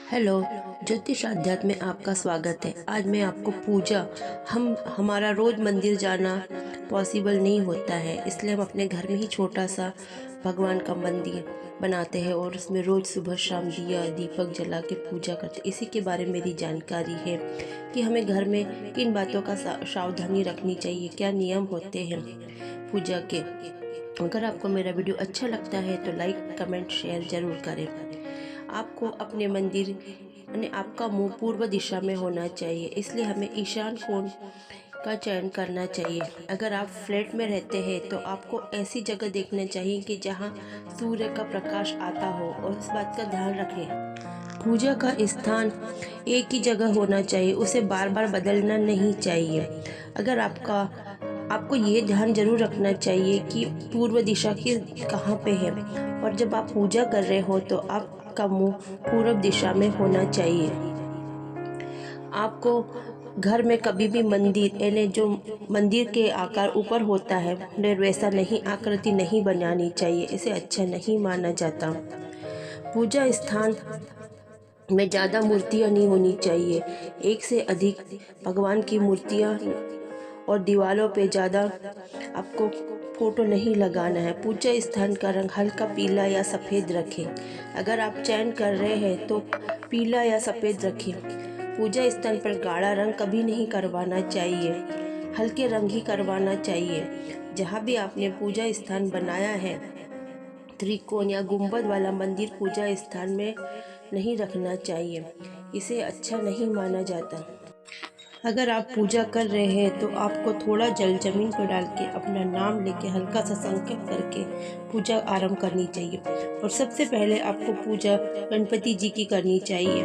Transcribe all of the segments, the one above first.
Hello, ज्योतिष आध्यात्म में आपका स्वागत है। आज मैं आपको पूजा हमारा रोज़ मंदिर जाना पॉसिबल नहीं होता है, इसलिए हम अपने घर में ही छोटा सा भगवान का मंदिर बनाते हैं और उसमें रोज़ सुबह शाम दिया दीपक जला के पूजा करते हैं। इसी के बारे में मेरी जानकारी है कि हमें घर में किन बातों का सावधानी रखनी चाहिए, क्या नियम होते हैं पूजा के। अगर आपको मेरा वीडियो अच्छा लगता है तो लाइक कमेंट शेयर ज़रूर करें। आपको अपने मंदिर यानी आपका मुंह पूर्व दिशा में होना चाहिए, इसलिए हमें ईशान कोण का चयन करना चाहिए। अगर आप फ्लैट में रहते हैं तो आपको ऐसी जगह देखना चाहिए कि जहां सूर्य का प्रकाश आता हो, और इस बात का ध्यान रखें पूजा का स्थान एक ही जगह होना चाहिए, उसे बार बार बदलना नहीं चाहिए। अगर आपको ये ध्यान जरूर रखना चाहिए कि पूर्व दिशा की कहाँ पे है, और जब आप पूजा कर रहे हो तो आपका मुंह पूर्व दिशा में होना चाहिए। आपको घर में कभी भी मंदिर यानी जो मंदिर के आकार ऊपर होता है वैसा नहीं आकृति नहीं बनानी चाहिए, इसे अच्छा नहीं माना जाता। पूजा स्थान में ज़्यादा मूर्तियाँ नहीं होनी चाहिए, एक से अधिक भगवान की मूर्तियाँ, और दीवारों पे ज़्यादा आपको फोटो नहीं लगाना है। पूजा स्थान का रंग हल्का पीला या सफ़ेद रखें। अगर आप चयन कर रहे हैं तो पीला या सफ़ेद रखें। पूजा स्थान पर गाढ़ा रंग कभी नहीं करवाना चाहिए, हल्के रंग ही करवाना चाहिए। जहाँ भी आपने पूजा स्थान बनाया है, त्रिकोण या गुंबद वाला मंदिर पूजा स्थान में नहीं रखना चाहिए, इसे अच्छा नहीं माना जाता। अगर आप पूजा कर रहे हैं तो आपको थोड़ा जल जमीन पर डाल के अपना नाम लेके हल्का सा संकल्प करके पूजा आरंभ करनी चाहिए। और सबसे पहले आपको पूजा गणपति जी की करनी चाहिए।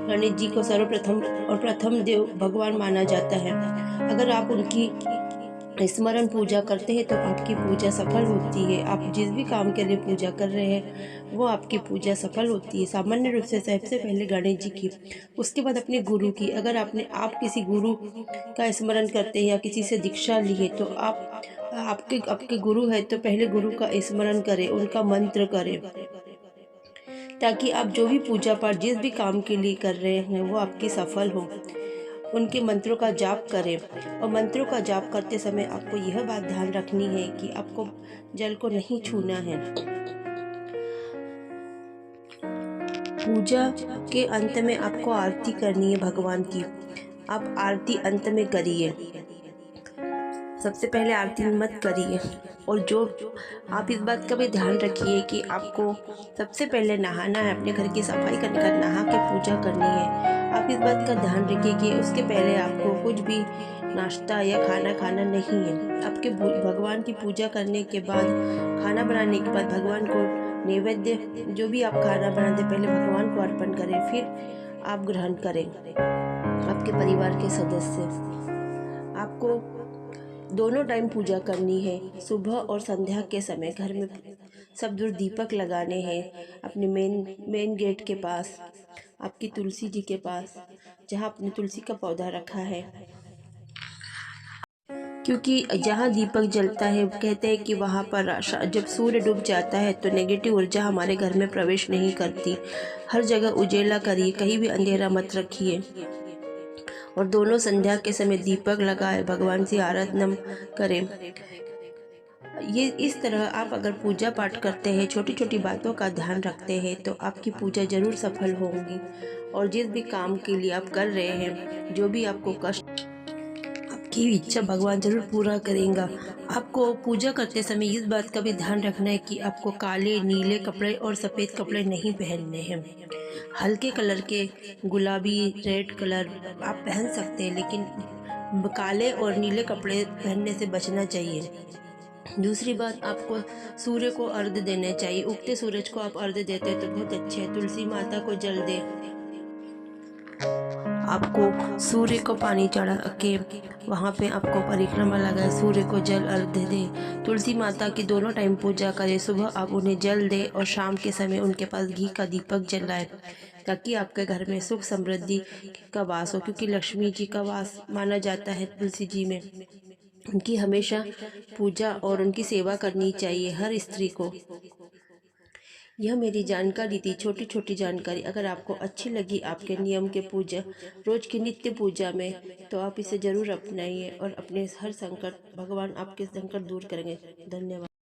गणेश जी को सर्वप्रथम और प्रथम देव भगवान माना जाता है। अगर आप उनकी स्मरण पूजा करते हैं तो आपकी पूजा सफल होती है। आप जिस भी काम के लिए पूजा कर रहे हैं वो आपकी पूजा सफल होती है। सामान्य रूप से सबसे पहले गणेश जी की, उसके बाद अपने गुरु की। अगर आप किसी गुरु का स्मरण करते हैं या किसी से दीक्षा लिए तो आपके गुरु है तो पहले गुरु का स्मरण करें, उनका मंत्र करें, ताकि आप जो भी पूजा पाठ जिस भी काम के लिए कर रहे हैं वो आपकी सफल हो। उनके मंत्रों का जाप करें, और मंत्रों का जाप करते समय आपको यह बात ध्यान रखनी है कि आपको जल को नहीं छूना है। पूजा के अंत में आपको आरती करनी है भगवान की। आप आरती अंत में करिए, सबसे पहले आरती मत करिए। और जो आप इस बात का भी ध्यान रखिए कि आपको सबसे पहले नहाना है, अपने घर की सफाई कर नहा के पूजा करनी है। आप इस बात का ध्यान रखिए कि उसके पहले आपको कुछ भी नाश्ता या खाना खाना नहीं है। आपके भगवान की पूजा करने के बाद, खाना बनाने के बाद भगवान को नैवेद्य जो भी आप खाना बनाते पहले भगवान को अर्पण करें, फिर आप ग्रहण करें। आपके परिवार के सदस्य, आपको दोनों टाइम पूजा करनी है, सुबह और संध्या के समय। घर में सब दूर दीपक लगाने हैं, अपने मेन गेट के पास, आपकी तुलसी जी के पास, जहाँ आपने तुलसी का पौधा रखा है। क्योंकि जहाँ दीपक जलता है कहते हैं कि वहाँ पर जब सूर्य डूब जाता है तो नेगेटिव ऊर्जा हमारे घर में प्रवेश नहीं करती। हर जगह उजेला करिए, कहीं भी अंधेरा मत रखिए। और दोनों संध्या के समय दीपक लगाए, भगवान से आराधना करें। ये इस तरह आप अगर पूजा पाठ करते हैं, छोटी छोटी बातों का ध्यान रखते हैं तो आपकी पूजा जरूर सफल होगी। और जिस भी काम के लिए आप कर रहे हैं, जो भी आपको कष्ट, आपकी इच्छा भगवान जरूर पूरा करेगा। आपको पूजा करते समय इस बात का भी ध्यान रखना है कि आपको काले नीले कपड़े और सफ़ेद कपड़े नहीं पहनने हैं। हल्के कलर के गुलाबी रेड कलर आप पहन सकते हैं, लेकिन काले और नीले कपड़े पहनने से बचना चाहिए। दूसरी बात, आपको सूर्य को अर्घ्य देना चाहिए। उगते सूरज को आप अर्घ्य देते हैं तो बहुत अच्छे है। तुलसी माता को जल दे, आपको सूर्य को पानी चढ़ा के वहाँ पे आपको परिक्रमा लगाए, सूर्य को जल अर्घ्य दे। तुलसी माता की दोनों टाइम पूजा करें, सुबह आप उन्हें जल दे और शाम के समय उनके पास घी का दीपक जलाए, ताकि आपके घर में सुख समृद्धि का वास हो। क्योंकि लक्ष्मी जी का वास माना जाता है तुलसी जी में। उनकी हमेशा पूजा और उनकी सेवा करनी चाहिए हर स्त्री को। यह मेरी जानकारी थी, छोटी छोटी जानकारी। अगर आपको अच्छी लगी आपके नियम के पूजा रोज की नित्य पूजा में, तो आप इसे ज़रूर अपनाइए और अपने हर संकट भगवान आपके संकट दूर करेंगे। धन्यवाद।